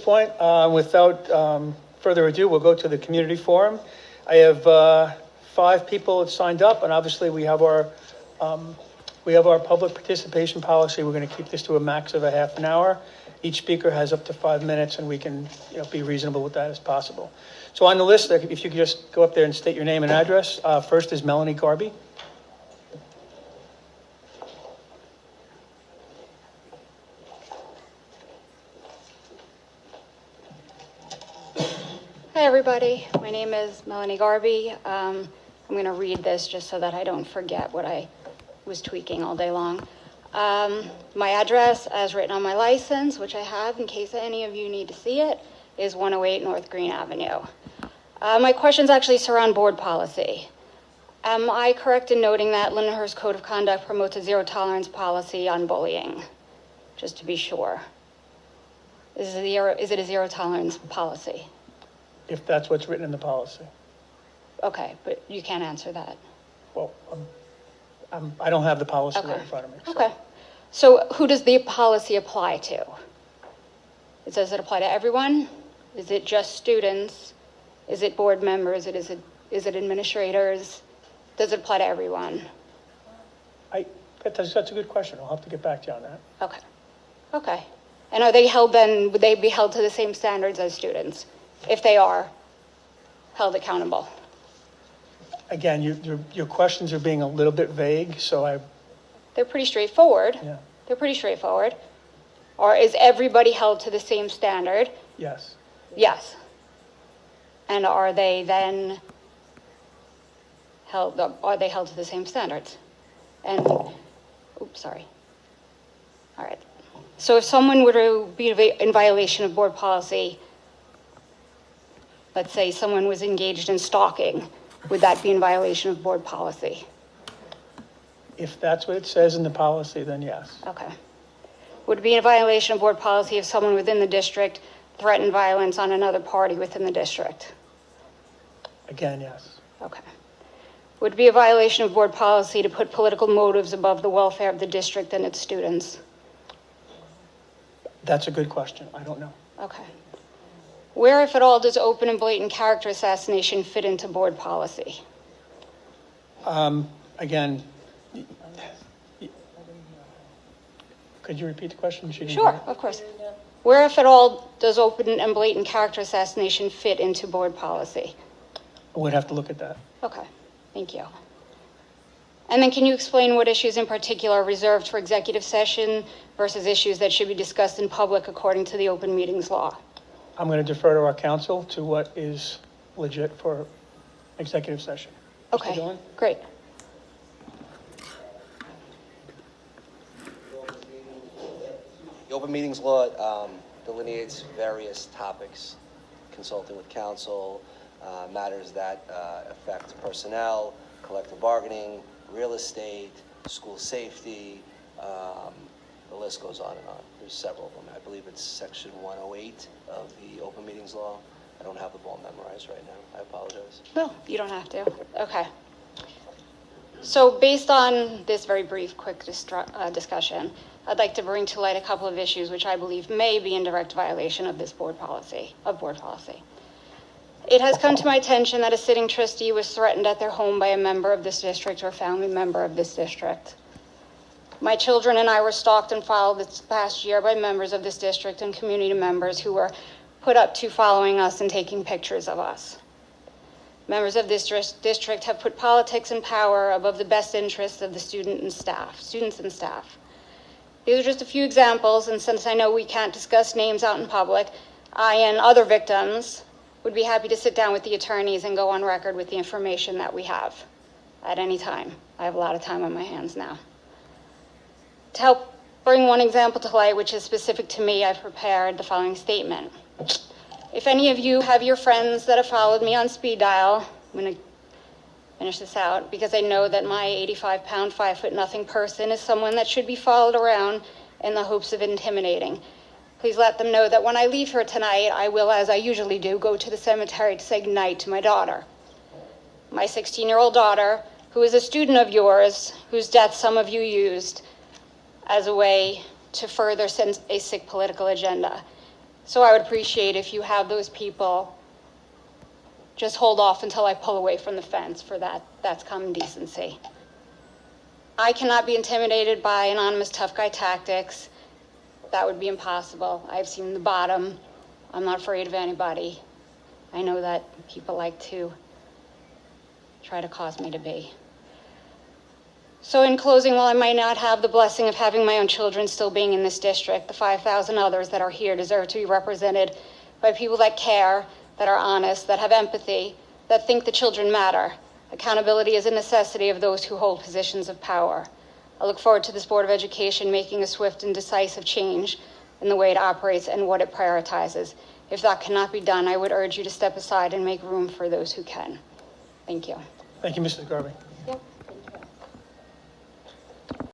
point, without further ado, we'll go to the community forum. I have 5 people that signed up, and obviously we have our public participation policy. We're going to keep this to a max of a half an hour. Each speaker has up to 5 minutes, and we can be reasonable with that as possible. So on the list, if you could just go up there and state your name and address. First is Melanie Garby. Hi everybody, my name is Melanie Garby. I'm going to read this just so that I don't forget what I was tweaking all day long. My address, as written on my license, which I have in case any of you need to see it, is 108 North Green Avenue. My questions actually surround board policy. Am I correct in noting that Lindenhurst Code of Conduct promotes a zero tolerance policy on bullying? Just to be sure. Is it a zero tolerance policy? If that's what's written in the policy. Okay, but you can't answer that. Well, I don't have the policy right in front of me. So. Okay. So who does the policy apply to? Does it apply to everyone? Is it just students? Is it board members? Is it administrators? Does it apply to everyone? That's a good question. I'll have to get back to you on that. Okay. Okay. And are they held then, would they be held to the same standards as students? If they are held accountable? Again, your questions are being a little bit vague, so They're pretty straightforward. Yeah. They're pretty straightforward. Or is everybody held to the same standard? Yes. Yes. And are they then held to the same standards? And, oops, sorry. All right. So if someone were to be in violation of board policy, let's say someone was engaged in stalking, would that be in violation of board policy? If that's what it says in the policy, then yes. Okay. Would it be in violation of board policy if someone within the district threatened violence on another party within the district? Again, yes. Okay. Would it be a violation of board policy to put political motives above the welfare of the district and its students? That's a good question. I don't know. Okay. Where, if at all, does open and blatant character assassination fit into board policy? Again, could you repeat the question? Sure, of course. Where, if at all, does open and blatant character assassination fit into board policy? I would have to look at that. Okay, thank you. And then can you explain what issues in particular are reserved for executive session versus issues that should be discussed in public according to the open meetings law? I'm going to defer to our counsel to what is legit for executive session. Okay, Mr. Dillon? great. The open meetings law delineates various topics, consulting with counsel, matters that affect personnel, collective bargaining, real estate, school safety, the list goes on and on. There's several of them. I believe it's section 108 of the open meetings law. I don't have the ball memorized right now. I apologize. No, you don't have to. Okay. So based on this very brief, quick discussion, I'd like to bring to light a couple of issues which I believe may be in direct violation of this board policy. It has come to my attention that a sitting trustee was threatened at their home by a member of this district or family member of this district. My children and I were stalked and followed this past year by members of this district and community members who were put up to following us and taking pictures of us. Members of this district have put politics and power above the best interests of the students and staff. These are just a few examples, and since I know we can't discuss names out in public, I and other victims would be happy to sit down with the attorneys and go on record with the information that we have at any time. I have a lot of time on my hands now. To help bring one example to light, which is specific to me, I've prepared the following statement. If any of you have your friends that have followed me on speed dial, I'm going to finish this out because I know that my 85-pound, 5'0" person is someone that should be followed around in the hopes of intimidating. Please let them know that when I leave here tonight, I will, as I usually do, go to the cemetery to say goodnight to my daughter. My 16-year-old daughter, who is a student of yours, whose death some of you used as a way to further a sick political agenda. So I would appreciate if you have those people just hold off until I pull away from the fence for that. That's common decency. I cannot be intimidated by anonymous tough guy tactics. That would be impossible. I've seen the bottom. I'm not afraid of anybody. I know that people like to try to cause me to be. So in closing, while I might not have the blessing of having my own children still being in this district, the 5,000 others that are here deserve to be represented by people that care, that are honest, that have empathy, that think the children matter. Accountability is a necessity of those who hold positions of power. I look forward to this Board of Education making a swift and decisive change in the way it operates and what it prioritizes. If that cannot be done, I would urge you to step aside and make room for those who can. Thank you. Thank you, Mrs. Garvey.